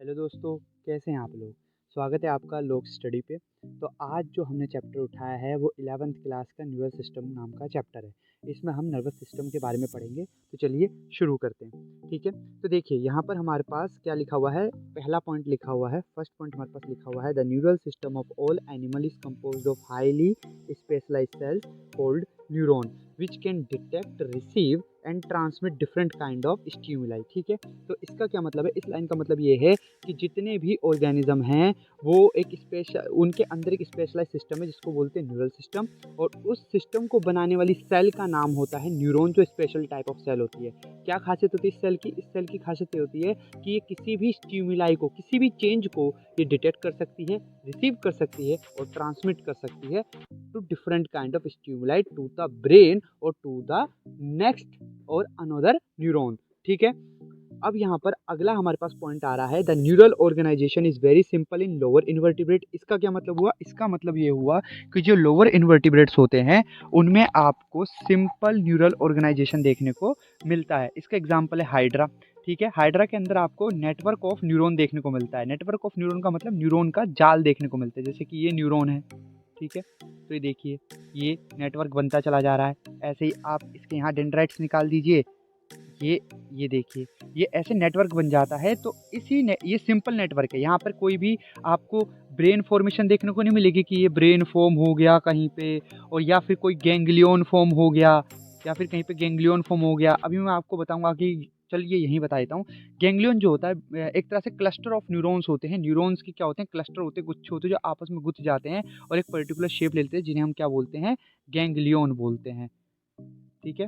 Hello दोस्तों, कैसे हैं आप लोग। स्वागत है आपका लोक स्टडी पे। तो आज जो हमने चैप्टर उठाया है वो 11th क्लास का न्यूरल सिस्टम नाम का चैप्टर है। इसमें हम नर्वस सिस्टम के बारे में पढ़ेंगे। तो चलिए शुरू करते हैं। ठीक है, तो देखिए यहाँ पर हमारे पास क्या लिखा हुआ है। पहला पॉइंट लिखा हुआ है, फर्स्ट पॉइंट हमारे पास लिखा हुआ है, the neural system of all animal is composed of highly specialised cells called neuron which can detect, receive and transmit different kind of stimuli. ठीक है, तो इसका क्या मतलब है, इस लाइन का मतलब ये है कि जितने भी ऑर्गेनिज्म हैं वो एक स्पेशल, उनके अंदर एक स्पेशलाइज सिस्टम है जिसको बोलते हैं न्यूरल सिस्टम। और उस सिस्टम को बनाने वाली सेल का नाम होता है न्यूरॉन, जो स्पेशल टाइप ऑफ सेल होती है। क्या खासियत होती है इस सेल की, इस सेल की खासियत ये होती है कि ये किसी भी स्टिमुलाई को, किसी भी चेंज को ये डिटेक्ट कर सकती है, रिसीव कर सकती है और ट्रांसमिट कर सकती है to different kind of stimuli to the brain और टू द नेक्स्ट और अनदर न्यूरॉन। ठीक है, अब यहाँ पर अगला हमारे पास पॉइंट आ रहा है, the neural organisation is very simple in lower invertebrate. इसका क्या मतलब हुआ, इसका मतलब ये हुआ कि जो लोअर इन्वर्टिब्रेट्स होते हैं उनमें आपको सिंपल न्यूरल ऑर्गेनाइजेशन देखने को मिलता है। इसका एग्जांपल है हाइड्रा। ठीक है, हाइड्रा के अंदर आपको नेटवर्क ऑफ न्यूरॉन देखने को मिलता है। नेटवर्क ऑफ न्यूरॉन का मतलब न्यूरॉन का जाल देखने को मिलता है। जैसे कि ये न्यूरॉन है, ठीक है, तो ये देखिए ये नेटवर्क बनता चला जा रहा है। ऐसे ही आप इसके यहाँ डेंड्राइट्स निकाल दीजिए, ये देखिए ये ऐसे नेटवर्क बन जाता है। तो ये सिंपल नेटवर्क है। यहाँ पर कोई भी आपको ब्रेन फॉर्मेशन देखने को नहीं मिलेगी कि ये ब्रेन फॉर्म हो गया कहीं पे, और या फिर कोई गैंग्लियन फॉर्म हो गया, या फिर कहीं पे गैंग्लियन फॉर्म हो गया। अभी मैं आपको बताऊंगा कि, चलिए यहीं बता देता हूँ। गैंग्लियन जो होता है एक तरह से क्लस्टर ऑफ न्यूरॉन्स होते हैं। न्यूरॉन्स के क्या होते हैं, क्लस्टर होते हैं, गुच्छे होते हैं जो आपस में गुथ जाते हैं और एक पर्टिकुलर शेप लेते हैं, जिन्हें हम क्या बोलते हैं, गैंग्लियन बोलते हैं। ठीक है,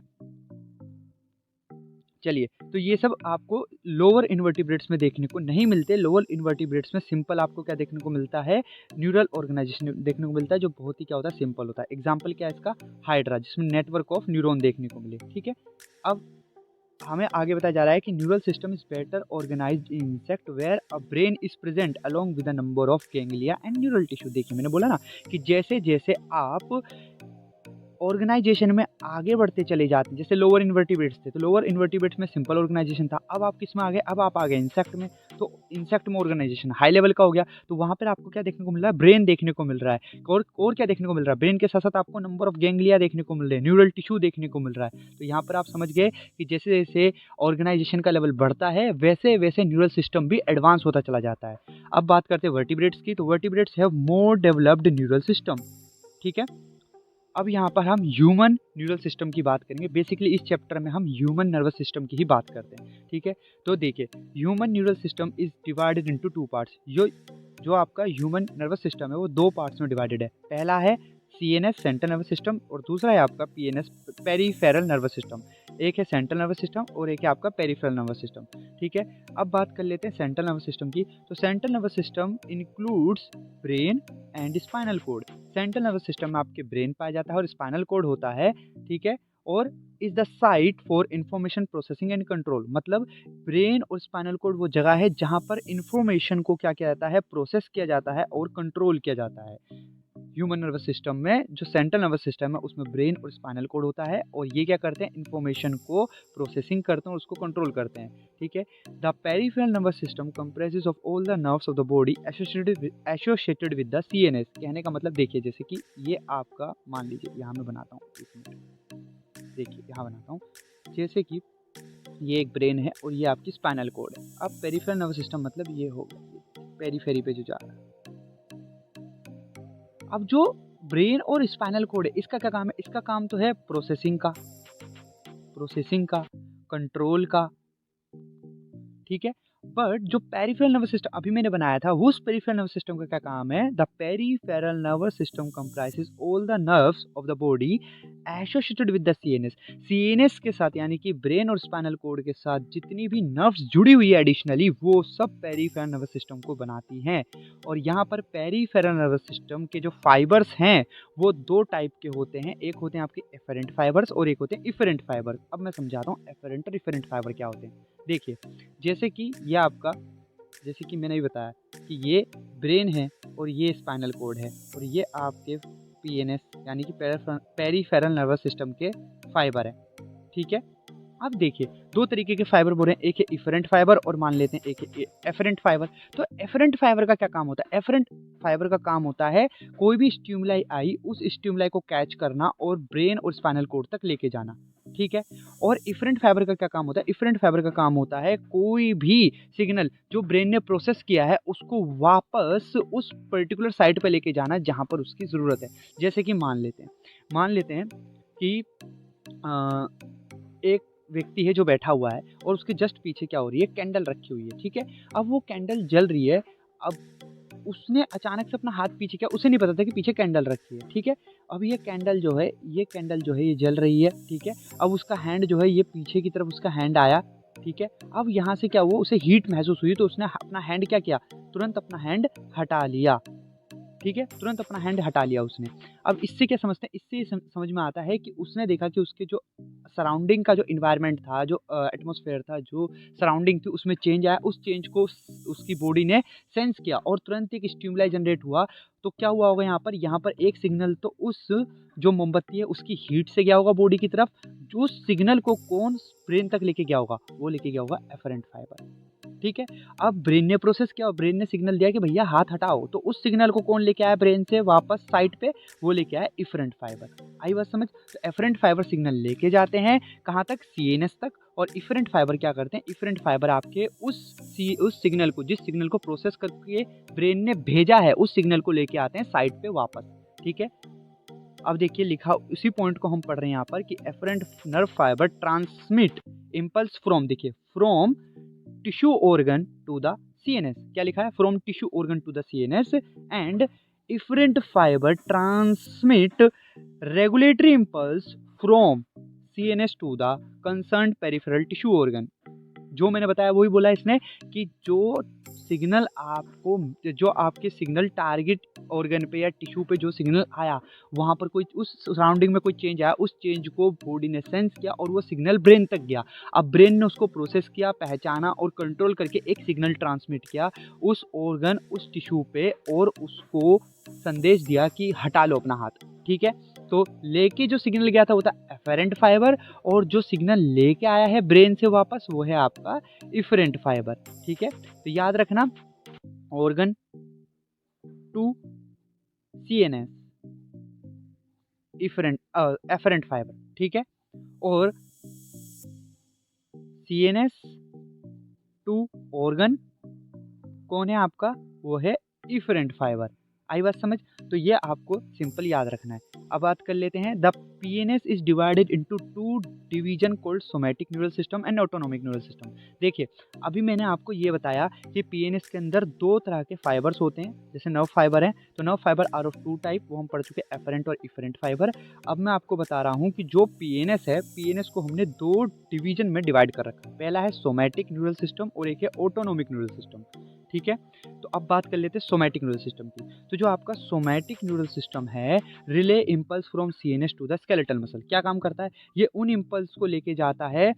चलिए, तो ये सब आपको लोअर इन्वर्टिब्रेट्स में देखने को नहीं मिलते। लोअर इन्वर्टिब्रेट्स में सिंपल आपको क्या देखने को मिलता है, न्यूरल ऑर्गेनाइजेशन देखने को मिलता है, जो बहुत ही क्या होता है, सिंपल होता है। एग्जाम्पल क्या है इसका, हाइड्रा, जिसमें नेटवर्क ऑफ न्यूरॉन देखने को मिले। ठीक है, अब हमें आगे बताया जा रहा है कि neural system is better organised in insect where a brain is present along with the number of ganglia and neural tissue. देखिए मैंने बोला ना कि जैसे जैसे आप ऑर्गेनाइजेशन में आगे बढ़ते चले जाते हैं, जैसे लोअर इन्वर्टिब्रेट्स थे तो लोअर इन्वर्टिब्रेट्स में सिंपल ऑर्गेनाइजेशन था। अब आप किस में आ गए, अब आप आ गए इंसेक्ट में। तो इंसेक्ट में ऑर्गेनाइजेशन हाई लेवल का हो गया, तो वहाँ पर आपको क्या देखने को मिल रहा है, ब्रेन देखने को मिल रहा है। और क्या देखने को मिल रहा है, ब्रेन के साथ साथ आपको नंबर ऑफ गैंग्लिया देखने को मिल रहे हैं, न्यूरल टिश्यू देखने को मिल रहा है। तो यहाँ पर आप समझ गए कि जैसे जैसे ऑर्गेनाइजेशन का लेवल बढ़ता है वैसे वैसे न्यूरल सिस्टम भी एडवांस होता चला जाता है। अब बात करते हैं वर्टिब्रेट्स की, तो vertebrates have more developed neural system. ठीक है, अब यहाँ पर हम ह्यूमन न्यूरल सिस्टम की बात करेंगे। बेसिकली इस चैप्टर में हम ह्यूमन नर्वस सिस्टम की ही बात करते हैं। ठीक है, तो देखिए human neural system is divided into two parts. जो आपका ह्यूमन नर्वस सिस्टम है वो दो पार्ट्स में डिवाइडेड है। पहला है सीएनएस सेंट्रल नर्वस सिस्टम और दूसरा है आपका पीएनएस पेरीफेरल नर्वस सिस्टम। एक है सेंट्रल नर्वस सिस्टम और एक है आपका पेरीफेरल नर्वस सिस्टम। ठीक है, अब बात कर लेते हैं सेंट्रल नर्वस सिस्टम की। तो central nervous system includes brain and spinal cord. Central nervous system में आपके ब्रेन पाया जाता है और स्पाइनल कोड होता है। ठीक है, और is the site for information processing and control. मतलब ब्रेन और स्पाइनल कोड वो जगह है जहां पर इंफॉर्मेशन को क्या किया जाता है, प्रोसेस किया जाता है और कंट्रोल किया जाता है। ह्यूमन नर्वस सिस्टम में जो सेंट्रल नर्वस सिस्टम है उसमें ब्रेन और स्पाइनल कोड होता है और ये क्या करते हैं, इंफॉर्मेशन को प्रोसेसिंग करते हैं और उसको कंट्रोल करते हैं। ठीक है, the peripheral nervous system comprises of all the nerves of the body associated with the CNS. कहने का मतलब देखिए, जैसे कि ये आपका मान लीजिए, यहाँ मैं बनाता हूँ, एक मिनट, देखिए यहाँ बनाता हूँ, जैसे कि ये एक ब्रेन है और ये आपकी स्पाइनल कोड है। अब पेरिफेरल नर्वस सिस्टम मतलब ये होगा पेरीफेरी पे जो जा रहा है। अब जो ब्रेन और स्पाइनल कोड है इसका क्या काम है, इसका काम तो है प्रोसेसिंग का, कंट्रोल का। ठीक है, बट जो पेरिफेरल नर्वस सिस्टम अभी मैंने बनाया था उस पेरिफेरल नर्वस सिस्टम का क्या काम है, the peripheral nervous system comprises all the nerves of the body associated with the CNS. CNS के साथ यानी कि ब्रेन और स्पाइनल कोड के साथ जितनी भी नर्व्स जुड़ी हुई है एडिशनली वो सब पेरिफेरल नर्वस सिस्टम को बनाती हैं। और यहाँ पर पेरिफेरल नर्वस सिस्टम के जो फाइबर्स हैं वो दो टाइप के होते हैं। एक होते हैं आपके एफरेंट फाइबर्स और एक होते हैं इफरेंट फाइबर्स। अब मैं समझाता हूँ एफरेंट और इफरेंट फाइबर क्या होते हैं। देखिए, जैसे कि ये आपका, जैसे कि मैंने भी बताया कि ये ब्रेन है और ये स्पाइनल कोड है और ये आपके पीएनएस यानी कि पेरीफेरल नर्वस सिस्टम के फाइबर है। ठीक है, अब देखिए 2 तरीके के फाइबर बोल रहे हैं, एक है इफरेंट फाइबर और मान लेते हैं एक है एफरेंट फाइबर। तो एफरेंट फाइबर का क्या काम होता है? एफरेंट फाइबर का काम होता है कोई भी स्टिमुलाई आई उस स्टिमुलाई को कैच करना और ब्रेन और स्पाइनल कोर्ड तक लेके जाना, ठीक है? और इफरेंट फाइबर का क्या काम होता है? इफरेंट फाइबर का काम होता है कोई भी सिग्नल जो ब्रेन ने प्रोसेस किया है उसको वापस उस पर्टिकुलर साइट पे लेके जाना जहाँ पर उसकी ज़रूरत है। जैसे कि मान लेते हैं कि अ, एक व्यक्ति है जो बैठा हुआ है और उसके जस्ट पीछे क्या हो रही है, कैंडल रखी हुई है, ठीक है? अब वो कैंडल जल रही है, अब उसने अचानक से अपना हाथ पीछे किया, उसे नहीं पता था कि पीछे कैंडल रखी है, ठीक है? अब ये कैंडल जो है ये जल रही है, ठीक है? अब उसका हैंड जो है ये पीछे की तरफ उसका हैंड आया, ठीक है? अब यहाँ से क्या हुआ, उसे हीट महसूस हुई तो उसने अपना हैंड क्या किया, तुरंत अपना हैंड हटा लिया, ठीक है? तुरंत अपना हैंड हटा लिया उसने। अब इससे क्या समझते हैं? इससे ये समझ में आता है कि उसने देखा कि उसके जो सराउंडिंग का जो एनवायरनमेंट था, जो एटमॉस्फेयर था, जो सराउंडिंग थी उसमें चेंज आया, उस चेंज को उसकी बॉडी ने सेंस किया और तुरंत एक स्टिमुलाई जनरेट हुआ। तो क्या हुआ होगा यहाँ पर एक सिग्नल तो उस जो मोमबत्ती है उसकी हीट से गया होगा बॉडी की तरफ, जो सिग्नल को कौन ब्रेन तक लेके गया होगा? वो लेके गया होगा एफरेंट फाइबर, ठीक है? अब ब्रेन ने प्रोसेस किया और ब्रेन ने सिग्नल दिया कि भैया हाथ हटाओ, तो उस सिग्नल को कौन लेके आया ब्रेन से वापस साइट पे? वो लेके आया इफरेंट फाइबर। आई बात समझ? तो एफरेंट फाइबर सिग्नल लेके जाते हैं कहाँ तक? सीएनएस तक। और इफरेंट फाइबर क्या करते हैं? इफरेंट फाइबर आपके उस सिग्नल को, जिस सिग्नल को प्रोसेस करके ब्रेन ने भेजा है, उस सिग्नल को लेके आते हैं साइट पे वापस, ठीक है? अब देखिए लिखा उसी पॉइंट को हम पढ़ रहे हैं यहाँ पर कि afferent nerve fibre transmit impulse from, देखिए from tissue organ to the CNS. क्या लिखा है? From tissue organ to the CNS and efferent fibre transmit regulatory impulse from CNS to the concerned peripheral tissue organ. जो मैंने बताया वही बोला इसने कि जो आपके सिग्नल टारगेट ऑर्गन पे या टिश्यू पे जो सिग्नल आया, वहाँ पर कोई उस सराउंडिंग में कोई चेंज आया, उस चेंज को बॉडी ने सेंस किया और वो सिग्नल ब्रेन तक गया। अब ब्रेन ने उसको प्रोसेस किया, पहचाना और कंट्रोल करके एक सिग्नल ट्रांसमिट किया उस ऑर्गन, उस टिश्यू पे और उसको संदेश दिया कि हटा लो अपना हाथ, ठीक है? तो लेके जो सिग्नल गया था वो था एफरेंट फाइबर और जो सिग्नल लेके आया है ब्रेन से वापस वो है आपका इफरेंट फाइबर, ठीक है? तो याद रखना organ to CNS afferent fibre, ठीक है? और सीएनएस टू ऑर्गन कौन है आपका? वो है इफरेंट फाइबर। आई बात समझ? तो ये आपको सिंपल याद रखना है। अब बात कर लेते हैं, the PNS is divided into two division called somatic neural system and autonomic neural system. देखिए अभी मैंने आपको ये बताया कि पीएनएस के अंदर 2 तरह के फाइबर्स होते हैं, जैसे नर्व फाइबर है तो nerve fibre are of 2 type, वो हम पढ़ चुके हैं, एफरेंट और इफरेंट फाइबर। अब मैं आपको बता रहा हूँ कि जो पीएनएस है, पीएनएस को हमने 2 डिवीजन में डिवाइड कर रखा है। पहला है सोमैटिक न्यूरल सिस्टम और एक है ऑटोनॉमिक न्यूरल सिस्टम, ठीक है? तो अब बात कर लेते हैं सोमैटिक न्यूरल सिस्टम की। तो जो आपका सोमैटिक न्यूरल सिस्टम है, relay impulse from CNS to the skeletal muscle, क्या काम करता है? ये उन इम्पल्स को लेके जाता है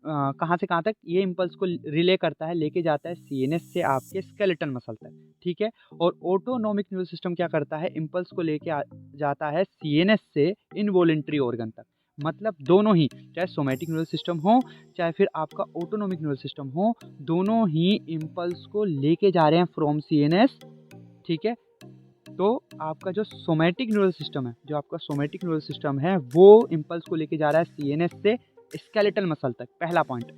कहाँ से कहाँ तक? ये इम्पल्स को रिले करता है, लेके जाता है सीएनएस से आपके स्केलेटल मसल तक, ठीक है? और ऑटोनॉमिक न्यूरल सिस्टम क्या करता है? इम्पल्स को लेके जाता है सीएनएस से इनवॉलेंट्री ऑर्गन तक। मतलब दोनों ही, चाहे सोमैटिक न्यूरल सिस्टम हो चाहे फिर आपका ऑटोनॉमिक न्यूरल सिस्टम हो, दोनों ही इम्पल्स को लेके जा रहे हैं फ्रॉम सीएनएस, ठीक है? तो आपका जो सोमैटिक न्यूरल सिस्टम है वो इम्पल्स को लेके जा रहा है सीएनएस से स्केलेटल मसल तक, पहला पॉइंट।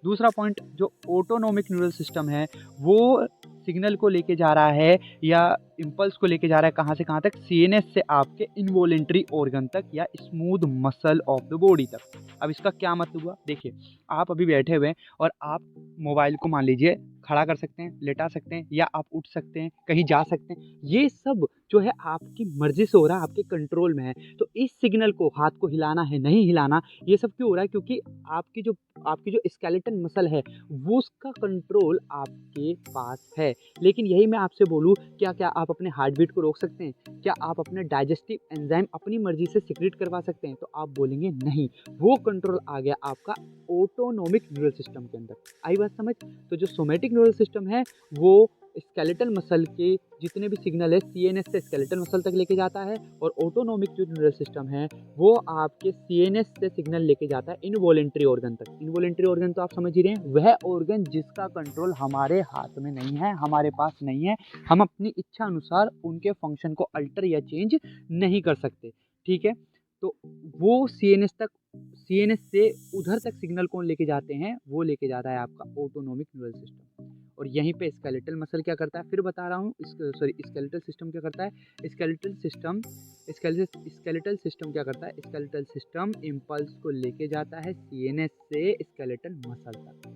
दूसरा पॉइंट, जो ऑटोनॉमिक न्यूरल सिस्टम है वो सिग्नल को लेके जा रहा है या इम्पल्स को लेके जा रहा है कहाँ से कहाँ तक? सीएनएस से आपके इनवॉलेंट्री ऑर्गन तक या smooth muscle of the body तक। अब इसका क्या मतलब हुआ? देखिए आप अभी बैठे हुए हैं और आप मोबाइल को मान लीजिए खड़ा कर सकते हैं, लेटा सकते हैं या आप उठ सकते हैं, कहीं जा सकते हैं। ये सब जो है आपकी मर्जी से हो रहा है, आपके कंट्रोल में है। तो इस सिग्नल को, हाथ को हिलाना है नहीं हिलाना, ये सब क्यों हो रहा है? क्योंकि आपकी जो स्केलेटन मसल है वो उसका कंट्रोल आपके पास है। लेकिन यही मैं आपसे बोलूँ, क्या आप अपने हार्ट बीट को रोक सकते हैं? क्या आप अपने डाइजेस्टिव एंजाइम अपनी मर्जी से सिक्रीट करवा सकते हैं? तो आप बोलेंगे नहीं, वो कंट्रोल आ गया आपका ऑटोनॉमिक न्यूरल सिस्टम के अंदर। आई बात समझ? तो जो सोमैटिक न्यूरल सिस्टम है वो स्केलेटल मसल के जितने भी सिग्नल है सीएनएस से स्केलेटल मसल तक लेके जाता है, और ऑटोनोमिक जो न्यूरल सिस्टम है वो आपके सीएनएस से सिग्नल लेके जाता है इनवॉलेंट्री ऑर्गन तक। इनवॉलेंट्री ऑर्गन तो आप समझ ही रहे हैं, वह ऑर्गन जिसका कंट्रोल हमारे हाथ में नहीं है, हमारे पास नहीं है, हम अपनी इच्छा अनुसार उनके फंक्शन को अल्टर या चेंज नहीं कर सकते। ठीक है, तो वो सीएनएस से उधर तक सिग्नल कौन लेके जाते हैं, वो लेके जाता है आपका ऑटोनोमिक न्यूरल सिस्टम। और यहीं पे स्केलेटल मसल क्या करता है, फिर बता रहा हूँ, स्केलेटल सिस्टम क्या करता है, स्केलेटल सिस्टम क्या करता है, स्केलेटल सिस्टम इम्पल्स को लेके जाता है सीएनएस से स्केलेटल मसल तक,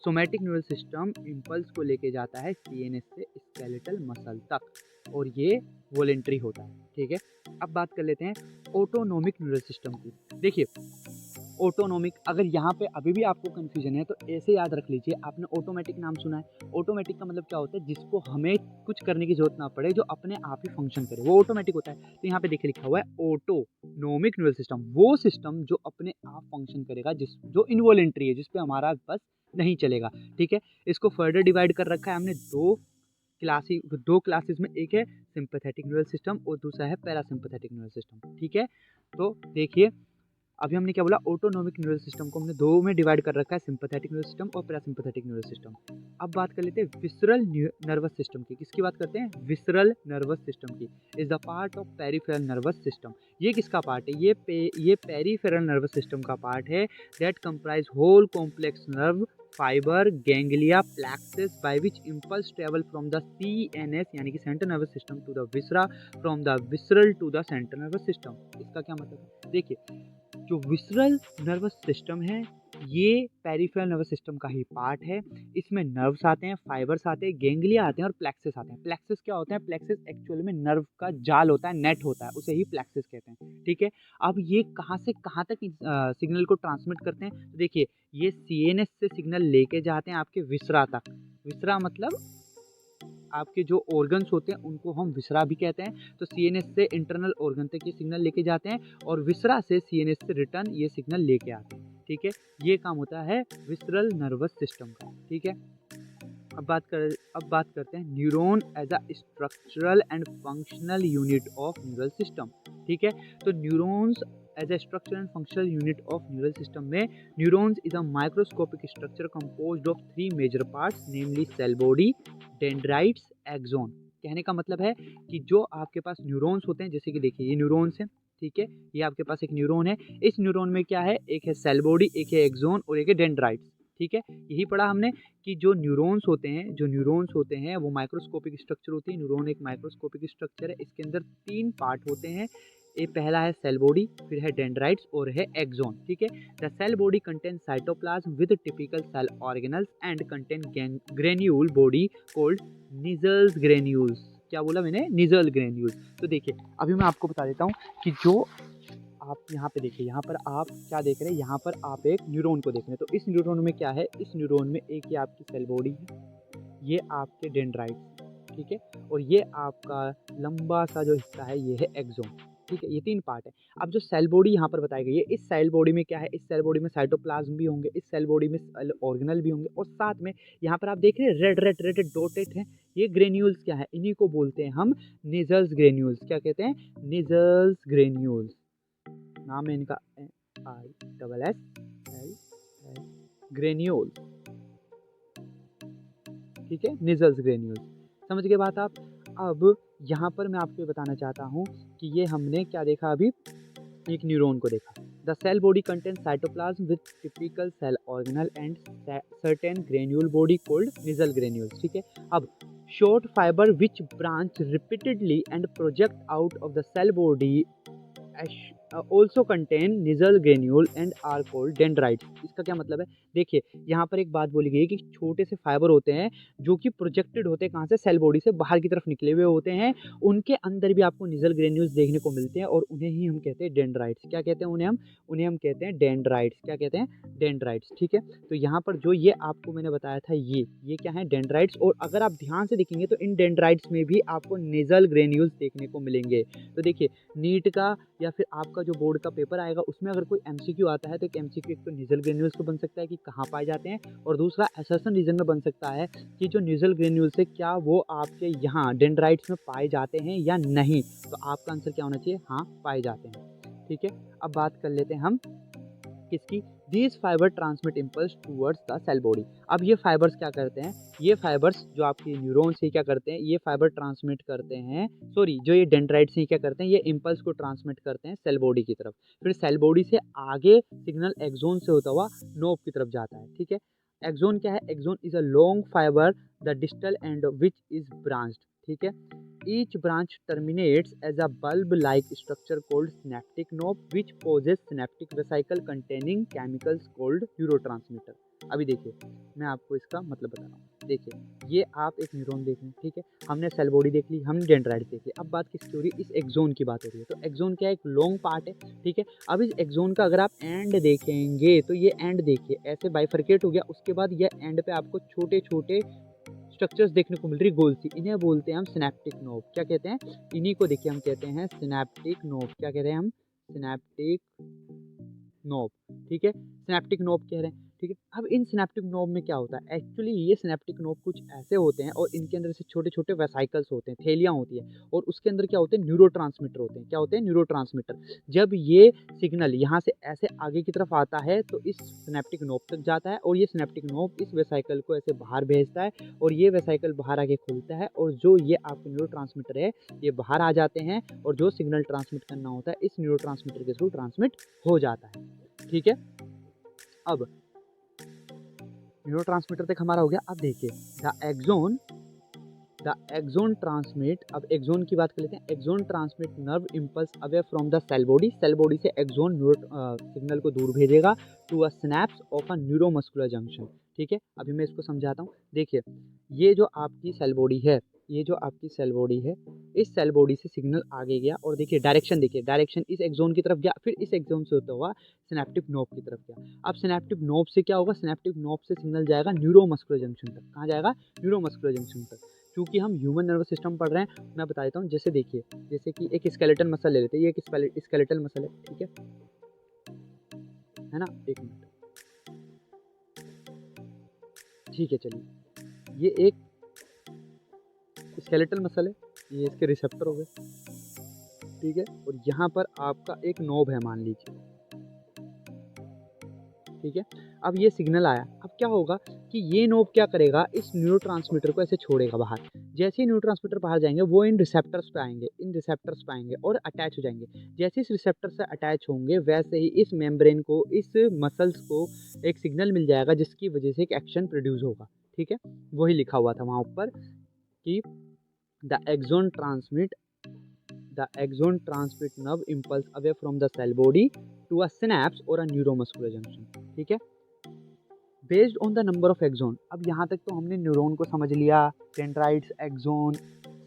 सोमैटिक न्यूरल सिस्टम इम्पल्स को लेके जाता है सीएनएस से स्केलेटल मसल तक, और ये वॉलेंट्री होता है। ठीक है, अब बात कर लेते हैं ऑटोनोमिक न्यूरल सिस्टम की। देखिए ऑटोनोमिक, अगर यहाँ पे अभी भी आपको कन्फ्यूजन है तो ऐसे याद रख लीजिए, आपने ऑटोमेटिक नाम सुना है। ऑटोमेटिक का मतलब क्या होता है, जिसको हमें कुछ करने की जरूरत ना पड़े, जो अपने आप ही फंक्शन करे, वो ऑटोमेटिक होता है। तो यहाँ पे देखिए लिखा हुआ है ऑटोनोमिक न्यूरल सिस्टम, वो सिस्टम जो अपने आप फंक्शन करेगा, जो इनवॉलेंट्री है, जिसपे हमारा बस नहीं चलेगा। ठीक है, इसको फर्दर डिवाइड कर रखा है हमने दो क्लासेस में, एक है सिंपैथेटिक न्यूरल सिस्टम और दूसरा है पैरासिम्पैथेटिक न्यूरल सिस्टम। ठीक है, तो देखिए अभी हमने क्या बोला, ऑटोनोमिक न्यूरल सिस्टम को हमने दो में डिवाइड कर रखा है, सिंपैथेटिक न्यूरल सिस्टम और पैरासिम्पैथेटिक न्यूरल सिस्टम। अब बात कर लेते हैं विसरल नर्वस सिस्टम की। किसकी बात करते हैं, विसरल नर्वस सिस्टम की। Is the part of peripheral nervous system. ये किसका पार्ट है, ये पेरिफेरल नर्वस सिस्टम का पार्ट है, that comprise whole complex nerve fibre ganglia plexuses by which impulse travel from the CNS यानी कि central nervous system to the viscera, from the visceral to the central nervous system. इसका क्या मतलब है, देखिए जो विसरल नर्वस सिस्टम है ये पेरिफेरल नर्वस सिस्टम का ही पार्ट है। इसमें नर्व्स आते हैं, फाइबर्स आते हैं, गैंग्लिया आते हैं और प्लेक्सेस आते हैं। प्लेक्सेस क्या होते हैं, प्लेक्सेस एक्चुअली में नर्व का जाल होता है, नेट होता है, उसे ही प्लेक्सेस कहते हैं। ठीक है, अब ये कहाँ से कहाँ तक सिग्नल को ट्रांसमिट करते हैं, तो देखिए ये सीएनएस से सिग्नल लेके जाते हैं आपके विसरा तक। विसरा मतलब आपके जो ऑर्गन्स होते हैं उनको हम विसरा भी कहते हैं। तो सीएनएस से इंटरनल ऑर्गन तक ये सिग्नल लेके जाते हैं और विसरा से सीएनएस से रिटर्न ये सिग्नल लेके आते हैं। ठीक है, ये काम होता है विसरल नर्वस सिस्टम का। ठीक है, अब बात करते हैं neuron as a structural and functional unit of neural system. ठीक है, तो neurons as a structural and functional unit of neural system में neurons is a microscopic structure composed of 3 major parts, namely cell body, dendrites, axon. कहने का मतलब है कि जो आपके पास न्यूरॉन्स होते हैं, जैसे कि देखिए ये न्यूरॉन्स हैं, ठीक है, ये आपके पास एक न्यूरॉन है, इस न्यूरॉन में क्या है, एक है सेल बॉडी, एक है एक्सोन और एक है डेंड्राइट्स। ठीक है, यही पढ़ा हमने कि जो न्यूरॉन्स होते हैं वो माइक्रोस्कोपिक स्ट्रक्चर होती है। न्यूरॉन एक माइक्रोस्कोपिक स्ट्रक्चर है, इसके अंदर 3 पार्ट होते हैं। ये पहला है सेल बॉडी, फिर है डेंड्राइट्स और है एक्सोन। ठीक है, the cell body contain cytoplasm with typical cell organelles and contain granule body called Nissl's granules. क्या बोला मैंने, निजल ग्रेन्यूल्स। तो देखिए अभी मैं आपको बता देता हूँ कि जो आप यहाँ पे देखिए, यहाँ पर आप क्या देख रहे हैं, यहाँ पर आप एक न्यूरॉन को देख रहे हैं। तो इस न्यूरॉन में क्या है, इस न्यूरॉन में एक ये आपकी सेल बॉडी है, ये आपके डेंड्राइट्स, ठीक है, और ये आपका लंबा सा जो हिस्सा है ये है एक्सोन। ठीक है, ये 3 पार्ट है। अब जो सेल बॉडी यहाँ पर बताई गई है, इस सेल बॉडी में क्या है, इस सेल बॉडी में साइटोप्लाज्म भी होंगे, इस सेल बॉडी में ऑर्गेनल भी होंगे, और साथ में यहाँ पर आप देख रहे हैं रेड रेड रेड डॉटेड हैं, ये ग्रेन्यूल्स क्या है, इन्हीं को बोलते हैं हम निजल्स ग्रेन्यूल्स। क्या कहते हैं, निजल्स ग्रेन्यूल्स। नाम है इनका ISSL ग्रेन्यूल। ठीक है, निजल्स ग्रेन्यूल्स। समझ गए बात आप। अब यहाँ पर मैं आपको बताना चाहता हूँ कि ये हमने क्या देखा, अभी एक न्यूरॉन को देखा। The cell body contain cytoplasm with typical cell organelle and certain granule body called Nissl granules. ठीक है, अब short fibre which branch repeatedly and project out of the cell body also contain Nissl granule and are called dendrites. इसका क्या मतलब है, देखिए यहाँ पर एक बात बोली गई है कि छोटे से फाइबर होते हैं जो कि प्रोजेक्टेड होते हैं कहाँ से, सेल बॉडी से बाहर की तरफ निकले हुए होते हैं, उनके अंदर भी आपको निजल ग्रेन्यूल्स देखने को मिलते हैं और उन्हें ही हम कहते हैं डेंड्राइट्स। क्या कहते हैं उन्हें हम कहते हैं डेंड्राइट्स। क्या कहते हैं, डेंड्राइट्स। ठीक है, तो यहाँ पर जो ये आपको मैंने बताया था, ये क्या है, डेंड्राइट्स। और अगर आप ध्यान से देखेंगे तो इन डेंड्राइट्स में भी आपको निजल ग्रेन्यूल्स देखने को मिलेंगे। तो देखिए नीट का या फिर आपका आपका जो बोर्ड का पेपर आएगा उसमें अगर कोई एमसीक्यू आता है तो एक एमसीक्यू एक तो न्यूजल ग्रेन्यूल्स को बन सकता है कि कहाँ पाए जाते हैं, और दूसरा असर्शन रीजन में बन सकता है कि जो न्यूजल ग्रेन्यूल्स है क्या वो आपके यहाँ डेंड्राइट्स में पाए जाते हैं या नहीं। तो आपका आंसर क्या होना चाहिए, हाँ पाए जाते हैं। ठीक है, अब बात कर लेते हैं हम किसकी, these fibre transmit impulse towards the cell body. अब ये फाइबर्स क्या करते हैं, ये फाइबर्स जो आपकी न्यूरॉन्स से क्या करते हैं, ये फाइबर ट्रांसमिट करते हैं, सॉरी जो ये डेंड्राइट्स हैं क्या करते हैं, ये इम्पल्स को ट्रांसमिट करते हैं सेल बॉडी की तरफ, फिर सेल बॉडी से आगे सिग्नल एक्सोन से होता हुआ नोब की तरफ जाता है। ठीक है, एक्सोन क्या है, axon is a long fibre the distal end which is branched. ठीक है, each branch terminates as a bulb-like structure called synaptic knob, which possess synaptic vesicle containing chemicals called neurotransmitter। अभी देखिए, मैं आपको इसका मतलब बता रहा हूँ। देखिए, ये आप एक न्यूरॉन देख रहे हैं, ठीक है, हमने सेल बॉडी देख ली, हमने डेंड्राइट देख ली। अब बात किसकी हो रही है, इस एक्सोन की बात हो रही है। तो एक्सोन क्या है, एक लॉन्ग पार्ट है। ठीक है, अब इस एक्सोन का अगर आप एंड देखेंगे तो ये एंड देखिए ऐसे बाइफरकेट हो गया, उसके बाद ये एंड पे आपको छोटे छोटे स्ट्रक्चर्स देखने को मिल रही गोल सी, इन्हें बोलते हैं हम सिनेप्टिक नोब। क्या कहते हैं, इन्हीं को देखिए हम कहते हैं सिनेप्टिक नोब। क्या कह रहे हैं हम, सिनेप्टिक नोब। ठीक है, सिनेप्टिक नोब कह रहे हैं। ठीक है, अब इन सिनेप्टिक नोब में क्या होता है, एक्चुअली ये सिनेप्टिक नोब कुछ ऐसे होते हैं और इनके अंदर से छोटे छोटे वेसाइकल्स होते हैं, थैलियाँ होती है, और उसके अंदर क्या होते हैं, न्यूरोट्रांसमीटर होते हैं। क्या होते हैं, न्यूरोट्रांसमीटर। जब ये सिग्नल यहाँ से ऐसे आगे की तरफ आता है तो इस सिनेप्टिक नोब तक जाता है, और ये सिनेप्टिक नोब इस वेसाइकल को ऐसे बाहर भेजता है, और ये वेसाइकल बाहर आके खुलता है, और जो ये आपके न्यूरोट्रांसमीटर है ये बाहर आ जाते हैं, और जो सिग्नल ट्रांसमिट करना होता है इस न्यूरोट्रांसमीटर के थ्रू ट्रांसमिट हो जाता है। ठीक है, अब न्यूरोट्रांसमीटर तक हमारा हो गया। अब देखिए द एक्सोन ट्रांसमिट, अब एक्सोन की बात कर लेते हैं। Axon transmit nerve impulse away from the cell body, cell body से एक्सोन सिग्नल को दूर भेजेगा to a synapse of a neuromuscular junction. ठीक है, अभी मैं इसको समझाता हूँ। देखिए, ये जो आपकी सेल बॉडी है, ये जो आपकी सेल बॉडी है, इस सेल बॉडी से सिग्नल आगे गया, और देखिए डायरेक्शन, देखिए डायरेक्शन इस एक्सोन की तरफ गया, फिर इस एक्सोन से होता हुआ सिनेप्टिक नोब की तरफ गया। अब सिनेप्टिक नोब से क्या होगा, सिनेप्टिक नोब से सिग्नल जाएगा न्यूरोमस्कुलर जंक्शन तक। कहाँ जाएगा, न्यूरोमस्कुलर जंक्शन तक। क्योंकि हम ह्यूमन नर्वस सिस्टम पढ़ रहे हैं, मैं बता देता हूँ। जैसे देखिए, जैसे कि एक स्केलेटल मसल ले लेते हैं, ये एक स्केलेटल मसल है। ठीक है ना, एक मिनट, ठीक है, चलिए, ये एक स्केलेटल मसल है, ये इसके रिसेप्टर हो गए। ठीक है, और यहाँ पर आपका एक नोब है मान लीजिए। ठीक है, अब ये सिग्नल आया, अब क्या होगा कि ये नोब क्या करेगा, इस न्यूरोट्रांसमीटर को ऐसे छोड़ेगा बाहर। जैसे ही न्यूरोट्रांसमीटर बाहर जाएंगे वो इन रिसेप्टर्स पे आएंगे और अटैच हो जाएंगे। जैसे इस रिसेप्टर से अटैच होंगे वैसे ही इस मेम्ब्रेन को, इस मसल्स को एक सिग्नल मिल जाएगा जिसकी वजह से एक एक्शन प्रोड्यूस होगा। ठीक है, वही लिखा हुआ था वहाँ ऊपर कि the axon transmit nerve impulse away from the cell body to a synapse और अ न्यूरोमस्कुलर जंक्शन। ठीक है, based on the number of axon. अब यहाँ तक तो हमने न्यूरॉन को समझ लिया, डेंड्राइट्स, एक्सोन,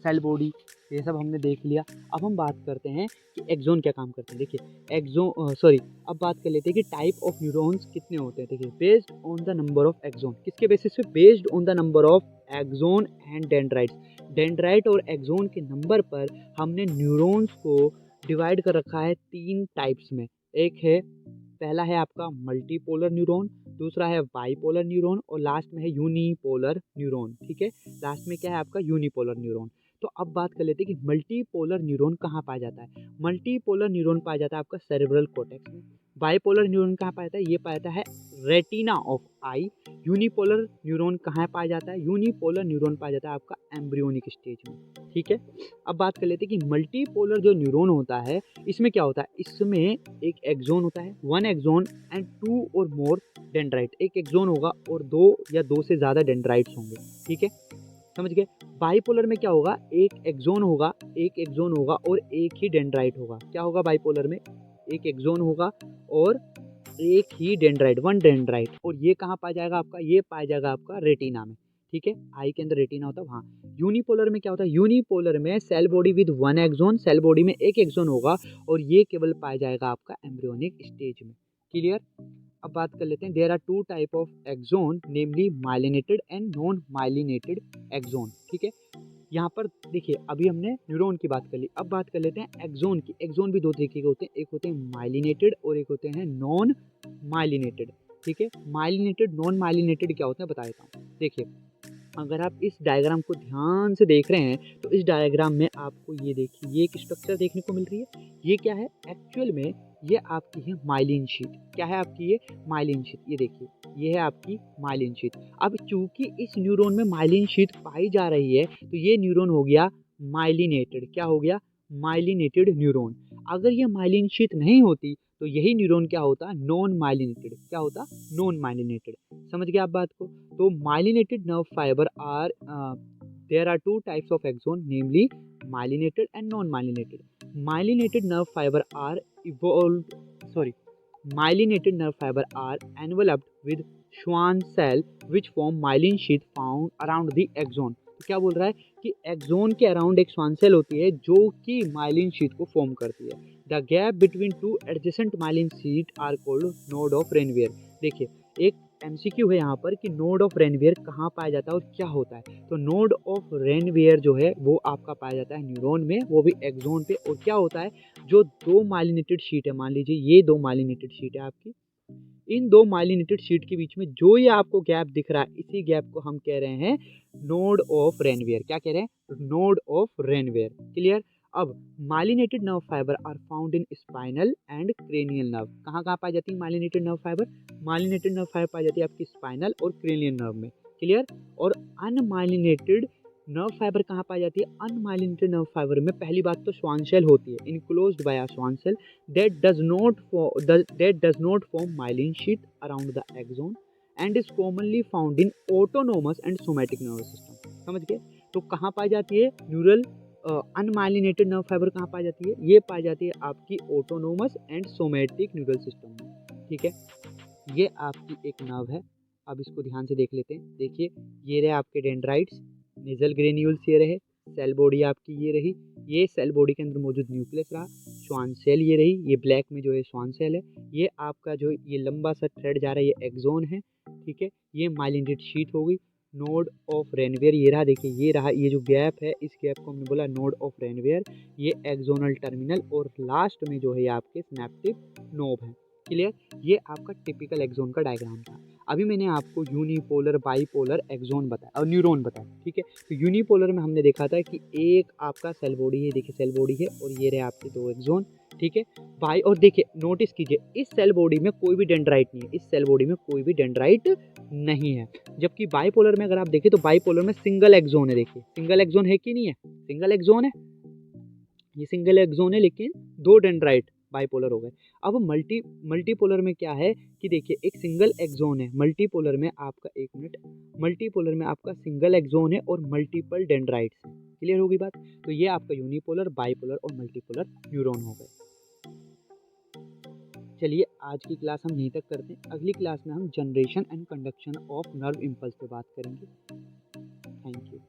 सेल बॉडी, ये सब हमने देख लिया। अब हम बात करते हैं कि एक्सोन क्या काम करते हैं। देखिए अब बात कर लेते हैं कि टाइप ऑफ न्यूरॉन्स कितने होते हैं। देखिए, based on the number of axon, किसके बेसिस पे, based on the number of axon and dendrites. Dendrite और एक्सोन के नंबर पर हमने न्यूरॉन्स को डिवाइड कर रखा है 3 टाइप्स में। एक है, पहला है आपका मल्टीपोलर न्यूरॉन, दूसरा है बाइपोलर न्यूरॉन, और लास्ट में है यूनिपोलर न्यूरॉन। ठीक है, लास्ट में क्या है आपका, यूनिपोलर न्यूरॉन। तो अब बात कर लेते हैं कि मल्टीपोलर न्यूरॉन कहाँ पाया जाता है। मल्टीपोलर न्यूरॉन पाया जाता है आपका सेरेब्रल कॉर्टेक्स में। बाइपोलर न्यूरॉन कहाँ पाया जाता है, ये पाया जाता है retina of I. Unipolar neuron कहाँ पाया जाता है, यूनिपोलर न्यूरॉन पाया जाता है आपका एम्ब्रियोनिक स्टेज में। ठीक है, अब बात कर लेते हैं कि मल्टीपोलर जो न्यूरॉन होता है इसमें क्या होता है, इसमें एक एक्सोन होता है, 1 एक्सोन एंड 2 और मोर डेंड्राइट। एक एक्सोन होगा और 2 या 2 से ज़्यादा डेंड्राइट्स होंगे। ठीक है, समझ गए। बाइपोलर में क्या होगा, एक एक्सोन होगा और एक ही डेंड्राइट होगा। क्या होगा बाइपोलर में, एक एक्सोन होगा और एक ही डेंड्राइट, 1 डेंड्राइट, और ये कहाँ पाया जाएगा आपका, ये पाया जाएगा आपका रेटिना में। ठीक है, आई के अंदर रेटिना होता है वहाँ। यूनिपोलर में क्या होता है, यूनिपोलर में cell body with 1 axon, cell body में एक एक्सोन होगा और ये केवल पाया जाएगा आपका एम्ब्रियोनिक स्टेज में। क्लियर। अब बात कर लेते हैं, there are 2 type of axon, namely myelinated and non myelinated axon. ठीक है, यहाँ पर देखिए अभी हमने न्यूरॉन की बात कर ली, अब बात कर लेते हैं एक्सोन की। एक्सोन भी दो तरीके के होते हैं, एक होते हैं माइलिनेटेड और एक होते हैं नॉन माइलिनेटेड। ठीक है, माइलिनेटेड नॉन माइलिनेटेड क्या होते हैं बता देता हूँ। देखिए अगर आप इस डायग्राम को ध्यान से देख रहे हैं तो इस डायग्राम में आपको ये देखिए ये एक स्ट्रक्चर देखने को मिल रही है। ये क्या है एक्चुअल में, ये आपकी है माइलिन शीट। क्या है आपकी ये माइलिन शीट, ये देखिए ये है आपकी माइलिन शीट। अब चूंकि इस न्यूरॉन में माइलिन शीट पाई जा रही है तो ये न्यूरॉन हो गया माइलिनेटेड। क्या हो गया, माइलिनेटेड न्यूरॉन। अगर ये माइलिन शीट नहीं होती तो यही न्यूरॉन क्या होता, नॉन माइलिनेटेड। क्या होता, नॉन माइलिनेटेड। समझ गए आप बात को। तो myelinated nerve fiber are there are two types of axon, namely myelinated and non-myelinated. Myelinated nerve fiber are evolved sorry myelinated nerve fiber are enveloped with Schwann cell which form myelin sheath found around the axon. तो क्या बोल रहा है कि axon के around एक Schwann cell होती है जो कि माइलिन शीट को फॉर्म करती है। The gap between two adjacent myelin sheath are called node of Ranvier. देखिए एक एमसीक्यू है यहाँ पर कि नोड ऑफ रेनवियर कहाँ पाया जाता है और क्या होता है। तो नोड ऑफ रेनवियर जो है वो आपका पाया जाता है न्यूरॉन में, वो भी एक्सोन पे। और क्या होता है, जो दो माइलिनेटेड शीट है, मान लीजिए ये दो माइलिनेटेड शीट है आपकी, इन दो माइलिनेटेड शीट के बीच में जो ये आपको गैप दिख रहा है, इसी गैप को हम कह रहे हैं नोड ऑफ रेनवियर। क्या कह रहे हैं, नोड ऑफ रेनवियर। क्लियर। अब myelinated nerve fibre are found in spinal and cranial nerve. कहाँ कहाँ पाई जाती है myelinated nerve fibre, myelinated nerve fibre पाई जाती है आपकी स्पाइनल और क्रेनियल नर्व में। क्लियर। और अनमाइलिनेटेड नर्व फाइबर कहाँ पाई जाती है, अनमाइलिनेटेड नर्व फाइबर में पहली बात तो श्वान सेल होती है, enclosed by a Schwann cell that does not form myelin sheath around the axon and is commonly found in autonomous and somatic nervous system। समझ गए। तो कहाँ पाई जाती है न्यूरल अनमाइलिनेटेड नर्व फाइबर, कहाँ पाई जाती है, ये पाई जाती है आपकी autonomous and somatic neural system में। ठीक है, ये आपकी एक नर्व है। अब इसको ध्यान से देख लेते हैं। देखिए ये रहे आपके डेंड्राइट्स, नेजल ग्रेन्यूल्स ये रहे, सेल बॉडी आपकी ये रही, ये सेल बॉडी के अंदर मौजूद न्यूक्लियस रहा, श्वान सेल ये रही, ये ब्लैक में जो है श्वान सेल है, ये आपका जो ये लंबा सा थ्रेड जा रहा है ये एक्सोन है। ठीक है, ये माइलिनेटेड शीट हो गई, नोड ऑफ रेनवियर ये रहा। देखिए ये रहा, ये जो गैप है इस गैप को हमने बोला नोड ऑफ रेनवियर, ये एक्सोनल टर्मिनल, और लास्ट में जो है ये आपके सिनेप्टिक नोब है। क्लियर। ये आपका टिपिकल एक्सोन का डायग्राम था। अभी मैंने आपको यूनिपोलर, बाईपोलर एक्सोन बताया और न्यूरॉन बताया। ठीक है, तो यूनिपोलर में हमने देखा था कि एक आपका सेल बॉडी है, देखिए सेल बॉडी है और ये रहे आपके दो एक्सोन। ठीक है, बाई, और देखिए नोटिस कीजिए इस सेल बॉडी में कोई भी डेंड्राइट नहीं है, इस सेल बॉडी में कोई भी डेंड्राइट नहीं है। जबकि बाईपोलर में अगर आप देखें तो बाईपोलर में सिंगल एक्सोन है। देखिए सिंगल एक्सोन है कि नहीं है, सिंगल एक्सोन है, ये सिंगल एक्सोन है लेकिन दो डेंड्राइट, बाइपोलर हो गए। अब मल्टीपोलर में क्या है कि देखिए एक सिंगल एक्सोन है, मल्टीपोलर में आपका, एक मिनट, मल्टीपोलर में आपका सिंगल एक्सोन है और मल्टीपल डेंड्राइट्स हैं। क्लियर होगी बात। तो ये आपका यूनिपोलर, बाइपोलर और मल्टीपोलर न्यूरॉन हो गए। चलिए आज की क्लास हम यहीं तक करते हैं। अगली क्लास में हम generation and conduction of nerve impulse पे बात करेंगे। Thank you.